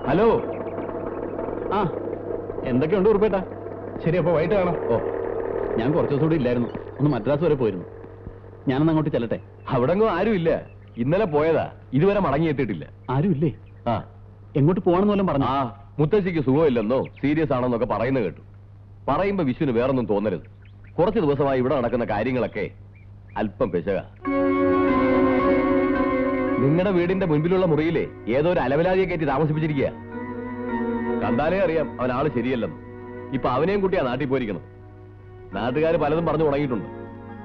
Hello. ആ, എന്തൊക്കെയുണ്ട് ഉറുപ്പേട്ടാ? ശരി, അപ്പൊ വൈകിട്ട് കാണാം. ഓ, ഞാൻ കുറച്ചു ദിവസം കൂടി ഇല്ലായിരുന്നു. ഒന്ന് മദ്രാസ് വരെ പോയിരുന്നു. ഞാനൊന്ന് അങ്ങോട്ട് ചെല്ലട്ടെ. അവിടെങ്ങും ആരുമില്ല. ഇന്നലെ പോയതാ, ഇതുവരെ മടങ്ങിയെത്തിയിട്ടില്ല. ആരുമില്ലേ? ആ, എങ്ങോട്ട് പോകണമെന്ന് വല്ലതും പറഞ്ഞു? ആ, മുത്തശ്ശിക്ക് സുഖമില്ലെന്നോ സീരിയസ് ആണെന്നൊക്കെ പറയുന്നത് കേട്ടു. പറയുമ്പോ വിഷുവിന് വേറൊന്നും തോന്നരുത്. കുറച്ച് ദിവസമായി ഇവിടെ നടക്കുന്ന കാര്യങ്ങളൊക്കെ അല്പം പെശക. നിങ്ങളുടെ വീടിന്റെ മുൻപിലുള്ള മുറിയിലെ ഏതോ ഒരു അലവലാതിയെ കയറ്റി താമസിപ്പിച്ചിരിക്കുക. കണ്ടാലേ അറിയാം അവൻ ആള് ശരിയല്ലെന്ന്. ഇപ്പൊ അവനെയും കുട്ടിയാ നാട്ടിൽ പോയിരിക്കണം. നാട്ടുകാർ പലതും പറഞ്ഞു തുടങ്ങിയിട്ടുണ്ട്.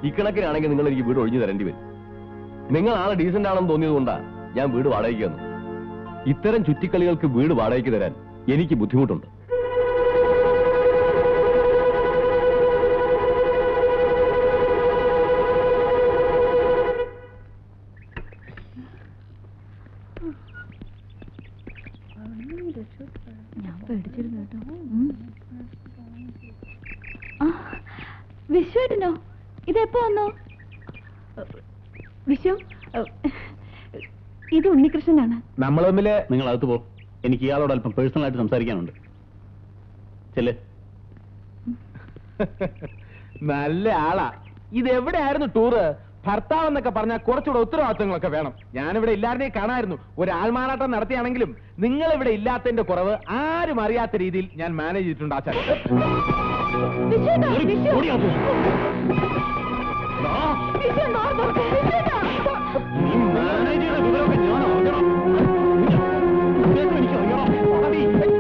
ഇക്കണക്കിനാണെങ്കിൽ നിങ്ങൾ എനിക്ക് വീട് ഒഴിഞ്ഞു തരേണ്ടി വരും. നിങ്ങൾ ആളെ ഡീസന്റ് ആണെന്ന് തോന്നിയതുകൊണ്ടാ ഞാൻ വീട് വാടകയ്ക്ക് തന്നു. ഇത്തരം ചുറ്റിക്കളികൾക്ക് വീട് വാടകയ്ക്ക് തരാൻ എനിക്ക് ബുദ്ധിമുട്ടുണ്ട്. വിശ്വേട്ടനോ? ഇതെപ്പോ വന്നു? വിശ്വ, ഇത് ഉണ്ണികൃഷ്ണനാണ്. നമ്മൾ തമ്മില് നിങ്ങൾ അകത്ത് പോ. എനിക്ക് ഇയാളോട് അല്പം പേഴ്സണൽ ആയിട്ട് സംസാരിക്കാനുണ്ട്. ചെല്ലേ. നല്ല ആളാ. ഇതെവിടെയായിരുന്നു ടൂറ്? ഭർത്താവ് എന്നൊക്കെ പറഞ്ഞാൽ കുറച്ചുകൂടെ ഉത്തരവാദിത്തങ്ങളൊക്കെ വേണം. ഞാനിവിടെ ഇല്ലാതെ കാണായിരുന്നു. ഒരു ആൾമാറാട്ടം നടത്തിയാണെങ്കിലും നിങ്ങൾ ഇവിടെ ഇല്ലാത്തതിന്റെ കുറവ് ആരും അറിയാത്ത രീതിയിൽ ഞാൻ മാനേജ് ചെയ്തിട്ടുണ്ട്. ആചാര്യ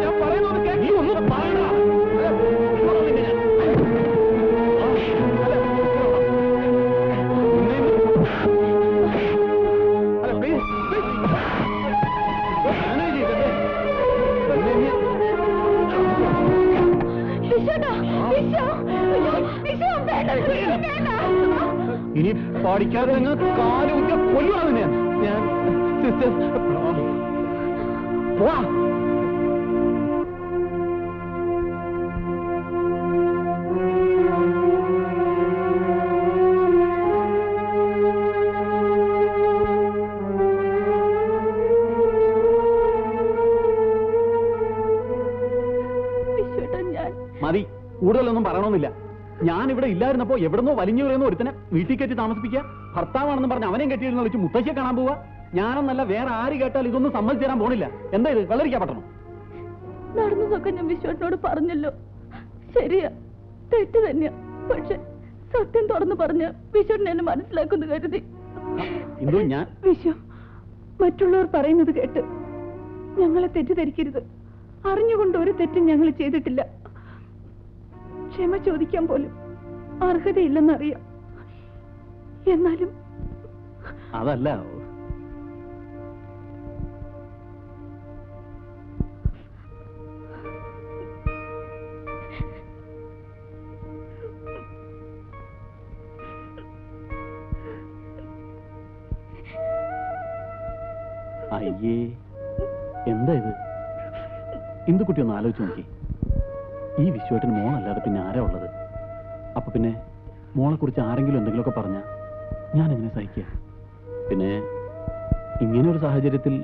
ഞാൻ പറയുന്നത് കേൾക്കി ഒന്നും പറയണ. ഇനി പഠിക്കാതെ നിങ്ങൾ കാലുകുത്തിയ കൊല്ലുവാ ഞാൻ. സിസ്റ്റർ പോവാ. മതി, കൂടുതലൊന്നും പറയണമെന്നില്ല. ഞാൻ ഇവിടെ ഇല്ലായിരുന്നപ്പോ എവിടെന്നോ വലിഞ്ഞു പറയുന്ന ഒരുത്തനെ വീട്ടിൽ കയറ്റി താമസിപ്പിക്കുക, ഭർത്താവാണെന്ന് പറഞ്ഞ് അവനെയും കെട്ടിയിരുന്ന വിളിച്ച് മുത്തശ്ശിയെ കാണാൻ പോവുക. ഞാനെന്നല്ല വേറെ ആര് കേട്ടാൽ ഇതൊന്നും സമ്മതിച്ചു തരാൻ പോണില്ല. എന്താ ഇത്? വെള്ളരിക്കാൻ പറ്റണം. നടന്നതൊക്കെ ഞാൻ വിശ്വനോട് പറഞ്ഞല്ലോ. ശരിയാ, തെറ്റ് തന്നെയാ. പക്ഷെ സത്യം തുറന്നു പറഞ്ഞ വിശ്വനെ എന്നെ മനസ്സിലാക്കുന്നു കരുതി. വിശ്വ, മറ്റുള്ളവർ പറയുന്നത് കേട്ട് ഞങ്ങളെ തെറ്റിദ്ധരിക്കരുത്. അറിഞ്ഞുകൊണ്ട് ഒരു തെറ്റും ഞങ്ങൾ ചെയ്തിട്ടില്ല. ക്ഷമ ചോദിക്കാൻ പോലും അർഹതയില്ലെന്നറിയാം. എന്നാലും അതല്ല, അയ്യേ, എന്താ ഇത്? ഇന്ദുക്കുട്ടി ഒന്ന് ആലോചിച്ച് നോക്കി. ഈ വിശ്വേട്ടന് മോളല്ലാതെ പിന്നെ ആരാ ഉള്ളത്? അപ്പൊ പിന്നെ മോളെ കുറിച്ച് ആരെങ്കിലും എന്തെങ്കിലുമൊക്കെ പറഞ്ഞാൽ ഞാൻ എങ്ങനെ സഹിക്കുക? പിന്നെ ഇങ്ങനെ ഒരു സാഹചര്യത്തിൽ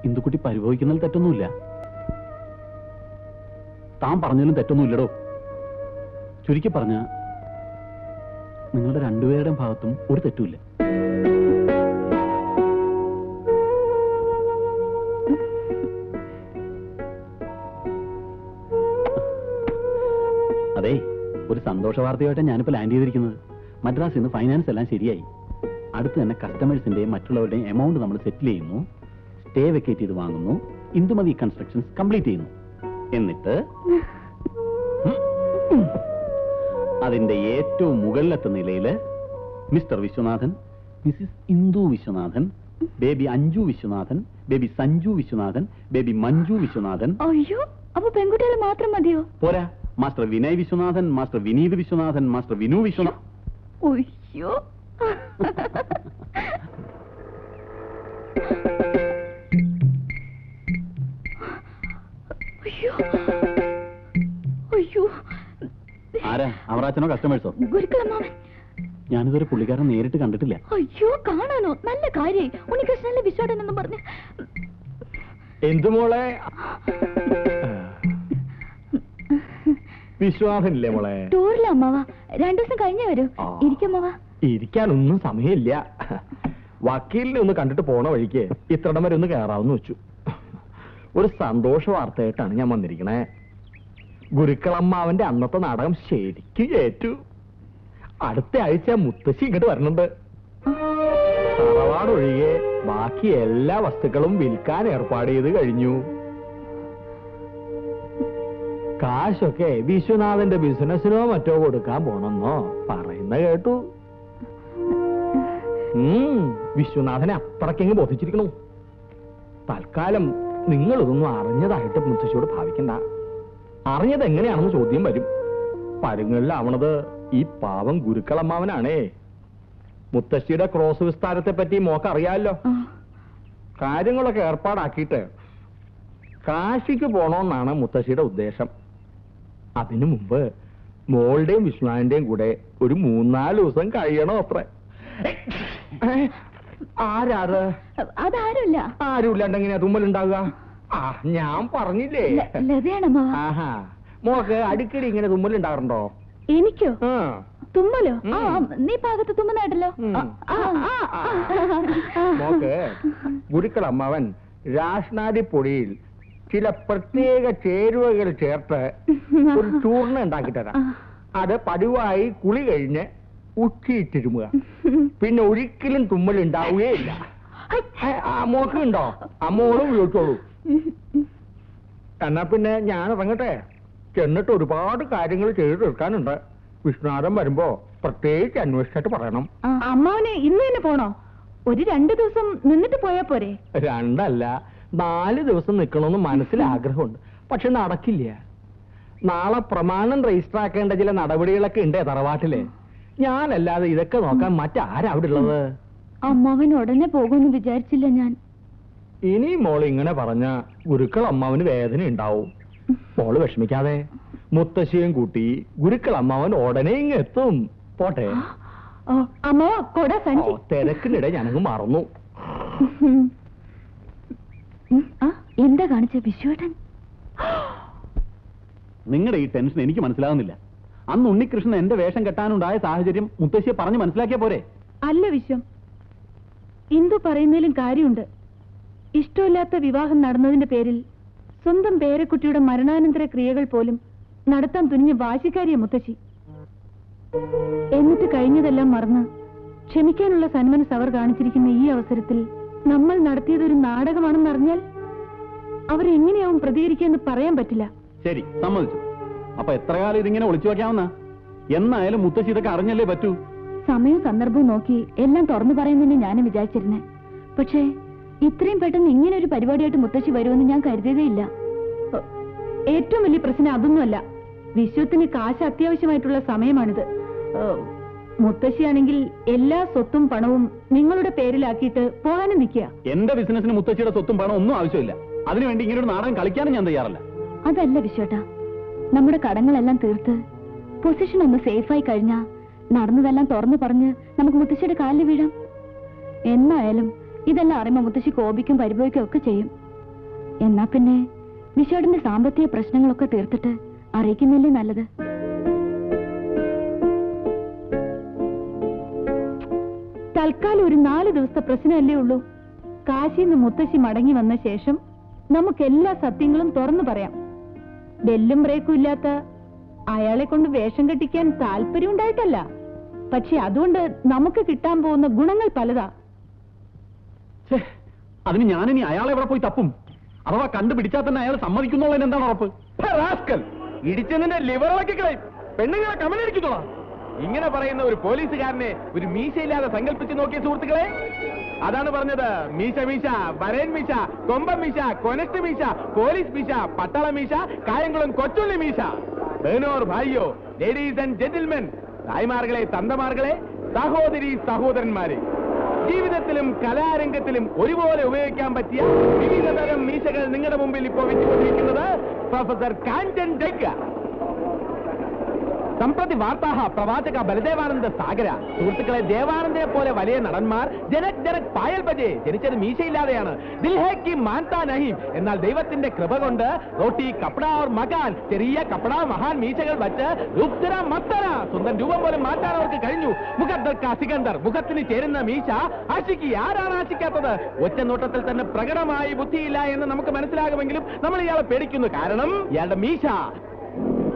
ഇന്ദുക്കുട്ടി പരിഭവിക്കുന്നതിൽ തെറ്റൊന്നുമില്ല. താൻ പറഞ്ഞതിലും തെറ്റൊന്നുമില്ലടോ. ചുരുക്കി പറഞ്ഞ നിങ്ങളുടെ രണ്ടുപേരുടെയും ഭാഗത്തും ഒരു തെറ്റുമില്ല. അതെ, ഒരു സന്തോഷ വാർത്തയായിട്ട് ഞാനിപ്പോൾ ലാൻഡ് ചെയ്തിരിക്കുന്നത്. മദ്രാസിൽ നിന്ന് ഫൈനാൻസ് എല്ലാം ശരിയായി. അടുത്ത് തന്നെ കസ്റ്റമേഴ്സിന്റെയും മറ്റുള്ളവരുടെയും എമൗണ്ട് നമ്മൾ സെറ്റിൽ ചെയ്യുന്നു, സ്റ്റേ വെക്കേറ്റ് ചെയ്ത് വാങ്ങുന്നു, ഇന്ദുമതി കൺസ്ട്രക്ഷൻസ് കംപ്ലീറ്റ് ചെയ്യുന്നു. എന്നിട്ട് അതിന്റെ ഏറ്റവും മുകളിലത്തെ നിലയില് mister Viswanathan, Mrs Indu Viswanathan, baby Anju Viswanathan, baby Sanju Viswanathan, baby Manju Viswanathan. അയ്യോ, അപ്പൊ പെൺകുട്ടികൾ മാത്രം മതിയോ? പോരാ, master Vinay Viswanathan, master Vineeth Viswanathan, master Vinu Viswanathan. അയ്യോ, അയ്യോ, ആരാ? അവറാച്ചനോ കസ്റ്റമേഴ്സോ? ഗുരുക്കളമ്മാവൻ. ഞാനിതൊരു പുള്ളിക്കാരൻ നേരിട്ട് കണ്ടിട്ടില്ല. അയ്യോ, കാണാനോ? നല്ല കാര്യായി. ഉണ്ണികൃഷ്ണനിലെ വിശ്വാടനെന്നും പറഞ്ഞ് എന്തു മോളെ? വിശ്വാസമില്ലേ മോളെ? ടൂറില്ല അമ്മാവ, 2 ദിവസം കഴിഞ്ഞേ വരൂ. ഇരിക്കമ്മാവ. ഇരിക്കാനൊന്നും സമയമില്ല. വക്കീലിനെ ഒന്ന് കണ്ടിട്ട് പോണ വഴിക്ക് ഇത്രടം വരെ ഒന്ന് കയറാമെന്ന് വെച്ചു. ഒരു സന്തോഷ വാർത്തയായിട്ടാണ് ഞാൻ വന്നിരിക്കണേ. ഗുരുക്കളമ്മാവന്റെ അന്നത്തെ നാടകം ശരിക്കും ഏറ്റു. അടുത്ത ആഴ്ച മുത്തശ്ശി ഇങ്ങോട്ട് വരണുണ്ട്. തറവാടൊഴികെ ബാക്കി എല്ലാ വസ്തുക്കളും വിൽക്കാൻ ഏർപ്പാട് ചെയ്ത് കഴിഞ്ഞു. കാശൊക്കെ വിശ്വനാഥന്റെ ബിസിനസ്സിനോ മറ്റോ കൊടുക്കാൻ പോണെന്നോ പറയുന്ന കേട്ടു. വിശ്വനാഥനെ അത്രക്കെങ്ങ് ബോധിച്ചിരിക്കണു. തൽക്കാലം നിങ്ങൾ ഇതൊന്നും അറിഞ്ഞതായിട്ട് മുത്തശ്ശിയോട് ഭാവിക്കണ്ട. അറിഞ്ഞത് എങ്ങനെയാണെന്ന് ചോദ്യം വരും. പരുങ്ങളിലാവണത് ഈ പാവം ഗുരുക്കളമ്മാവനാണേ. മുത്തശ്ശിയുടെ ക്രോസ് വിസ്താരത്തെ പറ്റി മോക്ക് അറിയാമല്ലോ. കാര്യങ്ങളൊക്കെ ഏർപ്പാടാക്കിയിട്ട് കാശിക്ക് പോണോന്നാണ് മുത്തശ്ശിയുടെ ഉദ്ദേശം. അതിനു മുമ്പ് മോളുടെയും വിഷ്ണുവിന്റെയും കൂടെ ഒരു 3-4 ദിവസം കഴിയണോ അത്ര. ആരാത്? അതാരുമില്ല. ആരുമില്ലാണ്ടെങ്ങനെയാ തുമ്മലുണ്ടാവുക? ഞാൻ പറഞ്ഞില്ലേ. ആഹാ, മോക്ക് അടിക്കടി ഇങ്ങനെ തുമ്മലുണ്ടാകാറുണ്ടോ? എനിക്കോ? തുമ്മലോ? നീ പാകത്ത് തുമ്മുന്നായിട്ടല്ലോ. മോക്ക് ഗുരുക്കളമ്മാവൻ രാഷ്നാദിപ്പൊടിയിൽ ചില പ്രത്യേക ചേരുവകൾ ചേർത്ത് ഒരു ചൂർണ്ണ ഉണ്ടാക്കി തരാം. അത് പതിവായി കുളി കഴിഞ്ഞ് ഉച്ചിട്ടിരുമുക. പിന്നെ ഒരിക്കലും തുമ്മൽ ഉണ്ടാവുകയില്ല. മോക്ക് ഉണ്ടോ? അമ്മോളും ഉപയോഗിച്ചോളൂ. എന്നാ പിന്നെ ഞാൻ ഇറങ്ങട്ടെ. ചെന്നിട്ട് ഒരുപാട് കാര്യങ്ങൾ ചെയ്തു തീർക്കാനുണ്ട്. വിഷ്ണുനാഥൻ വരുമ്പോ പ്രത്യേകിച്ച് അന്വേഷിച്ചിട്ട് പറയണം. അമ്മാവനെ ഇന്ന് തന്നെ പോണോ? ഒരു 2 ദിവസം നിന്നിട്ട് പോയാ പോരെ? 2 അല്ല 4 ദിവസം നിൽക്കണമെന്ന് മനസ്സിൽ ആഗ്രഹമുണ്ട്. പക്ഷെ നടക്കില്ല. നാളെ പ്രമാണം രജിസ്റ്റർ ആക്കേണ്ട ചില നടപടികളൊക്കെ ഉണ്ട് തറവാട്ടില്. ഞാനല്ലാതെ ഇതൊക്കെ നോക്കാൻ മറ്റാരാ അവിടെ ഉള്ളത്? അമ്മാവൻ ഉടനെ പോകുമെന്ന് വിചാരിച്ചില്ല ഞാൻ. ഇനി മോൾ ഇങ്ങനെ പറഞ്ഞ ഗുരുക്കൾ അമ്മാവന് വേദന ഉണ്ടാവും. മോള് വിഷമിക്കാതെ. മുത്തശ്ശിയും കൂട്ടി ഗുരുക്കൾ അമ്മാവൻ ഉടനെ ഇങ്ങ് എത്തും. പോട്ടെ. തിരക്കിനിടെ ഞാനങ്ങ് മറന്നു. എന്താ കാണിച്ച വിശ്വേട്ടൻ? നിങ്ങളുടെ ഈ ടെൻഷൻ എനിക്ക് മനസ്സിലാകുന്നില്ല. അന്ന് ഉണ്ണികൃഷ്ണൻ എന്റെ വേഷം കെട്ടാനുണ്ടായ സാഹചര്യം മുത്തശ്ശിയെ പറഞ്ഞ് മനസ്സിലാക്കിയ പോരെ? അല്ല വിശ്വം, ഇന്ദു പറയുന്നതിലും കാര്യമുണ്ട്. ഇഷ്ടമില്ലാത്ത വിവാഹം നടന്നതിന്റെ പേരിൽ സ്വന്തം പേരക്കുട്ടിയുടെ മരണാനന്തര ക്രിയകൾ പോലും നടത്താൻ തുനിഞ്ഞ വാശിക്കാരിയ മുത്തശ്ശി. എന്നിട്ട് കഴിഞ്ഞതെല്ലാം മറന്ന് ക്ഷമിക്കാനുള്ള സന്മനസ് അവർ കാണിച്ചിരിക്കുന്ന ഈ അവസരത്തിൽ നമ്മൾ നടത്തിയതൊരു നാടകമാണെന്നറിഞ്ഞാൽ അവരെങ്ങനെയാവും പ്രതികരിക്കുമെന്ന് പറയാൻ പറ്റില്ല. ശരി, സമ്മതിച്ചു. അപ്പൊ എത്ര കാലം ഇതിങ്ങനെ ഒളിച്ചു വെക്കാവുന്ന? എന്നായാലും മുത്തശ്ശി ഇതൊക്കെ അറിഞ്ഞല്ലേ പറ്റൂ. സമയവും സന്ദർഭവും നോക്കി എല്ലാം തുറന്നു പറയുന്നതിന് ഞാനും വിചാരിച്ചിരുന്നേ. പക്ഷേ ഇത്രയും പെട്ടെന്ന് ഇങ്ങനെ ഒരു പരിപാടിയായിട്ട് മുത്തശ്ശി വരുമെന്ന് ഞാൻ കരുതിയതേയില്ല. ഏറ്റവും വലിയ പ്രശ്നം അതൊന്നുമല്ല. വിശ്വത്തിന് കാശ് അത്യാവശ്യമായിട്ടുള്ള സമയമാണിത്. മുത്തശ്ശിയാണെങ്കിൽ എല്ലാ സ്വത്തും പണവും നിങ്ങളുടെ പേരിലാക്കിയിട്ട് പോകാനും നിൽക്കുക. എന്റെ ബിസിനസിന് മുത്തശ്ശിയുടെ സ്വത്തും പണം ഒന്നും ആവശ്യമില്ല. അതിനുവേണ്ടി ഇങ്ങനെ ഒരു നാടകം കളിക്കാനും ഞാൻ തയ്യാറല്ല. അതല്ല വിശ്വേട്ടാ, നമ്മുടെ കടങ്ങളെല്ലാം തീർത്ത് പൊസിഷൻ ഒന്ന് സേഫായി കഴിഞ്ഞാ നടന്നതെല്ലാം തുറന്നു പറഞ്ഞ് നമുക്ക് മുത്തശ്ശിയുടെ കാലിൽ വീഴാം. എന്നായാലും ഇതെല്ലാം അറിയുമ്പോ മുത്തശ്ശി കോപിക്കും പരിഭവിക്കും ഒക്കെ ചെയ്യും. എന്നാ പിന്നെ വിശ്വേട്ടന്റെ സാമ്പത്തിക പ്രശ്നങ്ങളൊക്കെ തീർത്തിട്ട് അറിയിക്കുന്നില്ലേ നല്ലത്? തൽക്കാലം ഒരു 4 ദിവസത്തെ പ്രശ്നമല്ലേ ഉള്ളൂ. കാശിന്ന് മുത്തശ്ശി മടങ്ങി വന്ന ശേഷം നമുക്ക് എല്ലാ സത്യങ്ങളും തുറന്നു പറയാം. ബെല്ലും ബ്രേക്കും ഇല്ലാത്ത അയാളെ കൊണ്ട് വേഷം കെട്ടിക്കാൻ താല്പര്യം ഉണ്ടായിട്ടല്ല. പക്ഷെ അതുകൊണ്ട് നമുക്ക് കിട്ടാൻ പോകുന്ന ഗുണങ്ങൾ പലതാ. അതിന് ഞാനിനി അയാളെ എവിടെ പോയി തപ്പും? അഥവാ കണ്ടുപിടിച്ചാൽ തന്നെ അയാൾ സമ്മതിക്കുന്നുള്ളതിന് എന്താണ് ഉറപ്പ്? ഇടിച്ചതിന്റെ ലിവറിളക്കി കളയും. പെണ്ണുങ്ങളെ കമലടിക്കുന്നോളാം. ഇങ്ങനെ പറയുന്ന ഒരു പോലീസുകാരനെ ഒരു മീശയില്ലാതെ സങ്കല്പിച്ച് നോക്കിയ സുഹൃത്തുക്കളെ, അതാണ് പറഞ്ഞത്. മീശ മീശ, വരേൻ മീശ, കൊമ്പൻ മീശ, കൊനസ്റ്റ് മീശ, പോലീസ് മീശ, പട്ടാള മീശ, കായംകുളം കൊച്ചുള്ളി മീശ. ബഹനോർ ഭായിയോ, ലേഡീസ് ആൻഡ് ജെന്റിൽമെൻ, തായ്മാർകളെ, തന്തമാർകളെ, സഹോദരി സഹോദരന്മാരെ, ജീവിതത്തിലും കലാരംഗത്തിലും ഒരുപോലെ ഉപയോഗിക്കാൻ പറ്റിയ വിവിധ തരം മീശകൾ നിങ്ങളുടെ മുമ്പിൽ ഇപ്പോൾ വെച്ചുകൊണ്ടിരിക്കുന്നത് പ്രൊഫസർ കാഞ്ചൻ ജഗ്ഗ. സംപ്രതി വാർത്താഹ പ്രവാചക ബലദേവാനന്ദ സാഗര. സുഹൃത്തുക്കളെ, ദേവാനന്ദനെ പോലെ വലിയ നടന്മാർ ജനക് ജനക് പായൽ ബജെ ജനിച്ചത് മീശയില്ലാതെയാണ്. ദിൽഹേക്ക് മാൻതാ നഹീം. എന്നാൽ ദൈവത്തിന്റെ കൃപ കൊണ്ട് റോട്ടി കപ്പട ഓർ മകാൻ, ചെറിയ കപ്പട മഹാൻ മീശകൾ വച്ച് രുദ്ര മത്തന സ്വന്തം രൂപം പോലും മാറ്റാൻ അവർക്ക് കഴിഞ്ഞു. മുഖദ്ദർക്ക സികന്ദർ, മുഖത്തിന് ചേരുന്ന മീശ ആശിക്ക്. ആരാണ് ആശിക്കാത്തത്? ഒറ്റ നോട്ടത്തിൽ തന്നെ പ്രകടമായി ബുദ്ധിയില്ല എന്ന് നമുക്ക് മനസ്സിലാകുമെങ്കിലും നമ്മൾ ഇയാളെ പേടിക്കുന്നു. കാരണം ഇയാളുടെ മീശ.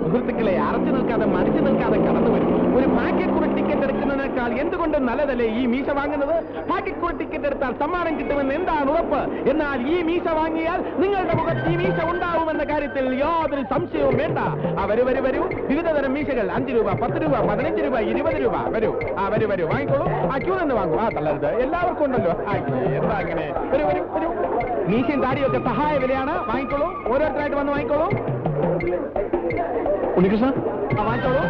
സുഹൃത്തുക്കളെ, അറച്ചു നിൽക്കാതെ മടിച്ചു നിൽക്കാതെ കടന്നു വരും. ഒരു പാക്കറ്റ് കൂടെ ടിക്കറ്റ് എടുക്കുന്നതിനേക്കാൾ എന്തുകൊണ്ടും നല്ലതല്ലേ ഈ മീശ വാങ്ങുന്നത്? പാക്കറ്റ് കൂടെ ടിക്കറ്റ് എടുത്താൽ സമ്മാനം കിട്ടുമെന്ന് എന്താണ് ഉറപ്പ്? എന്നാൽ ഈ മീശ വാങ്ങിയാൽ നിങ്ങളുടെ മുഖത്ത് ഈ മീശ ഉണ്ടാവുമെന്ന കാര്യത്തിൽ യാതൊരു സംശയവും വേണ്ട. വരൂ വരൂ വരൂ, വിവിധതരം മീശകൾ. 5 രൂപ, 10 രൂപ, 15 രൂപ, 20 രൂപ. വരൂ, വരൂ വരൂ, വാങ്ങിക്കോളൂ. ക്യൂ നിന്ന് വാങ്ങും. തള്ളരുത്, എല്ലാവർക്കും ഉണ്ടല്ലോ. എന്താ അങ്ങനെ? വരൂ വരൂ വരൂ. മീശയും താടിയൊക്കെ സഹായ വിലയാണ്. വാങ്ങിക്കോളൂ, ഓരോരുത്തരായിട്ട് വന്ന് വാങ്ങിക്കോളൂ. ഉണ്ണികൃഷ്ണ, വാങ്ങിച്ചോളൂ.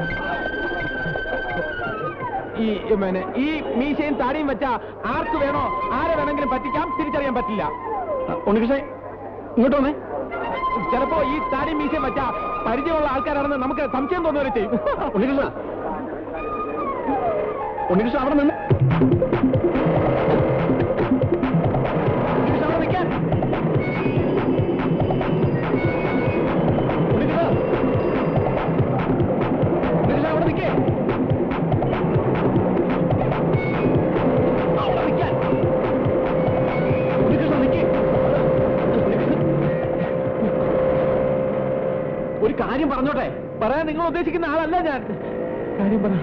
ഈ മീശയും താടിയും വെച്ചാ ആർക്ക് വേണോ ആരെ വേണമെങ്കിലും പറ്റിക്കാം, തിരിച്ചറിയാൻ പറ്റില്ല. ഉണ്ണികൃഷ്ണ ഇങ്ങോട്ട് വന്നേ. ചിലപ്പോ ഈ താടിയും മീശയും വെച്ചാ പരിചയമുള്ള ആൾക്കാരാണെന്ന് നമുക്ക് സംശയം തോന്നുവരെ ചെയ്യും. ഉണ്ണികൃഷ്ണ, ഉണ്ണികൃഷ്ണ അവിടെ നിന്ന്. ഉണ്ണികൃഷ്ണ അവിടെ നിൽക്കാൻ. ഉണ്ണികൃഷ്ണ, ഉണ്ണികൃഷ്ണ അവിടെ നിൽക്കേ. അവിടെ നിൽക്കാൻ. ഉണ്ണികൃഷ്ണ നിൽക്കേ. ഒരു കാര്യം പറഞ്ഞോട്ടെ. പറയാൻ നിങ്ങൾ ഉദ്ദേശിക്കുന്ന ആളല്ല ഞാൻ. കാര്യം പറ.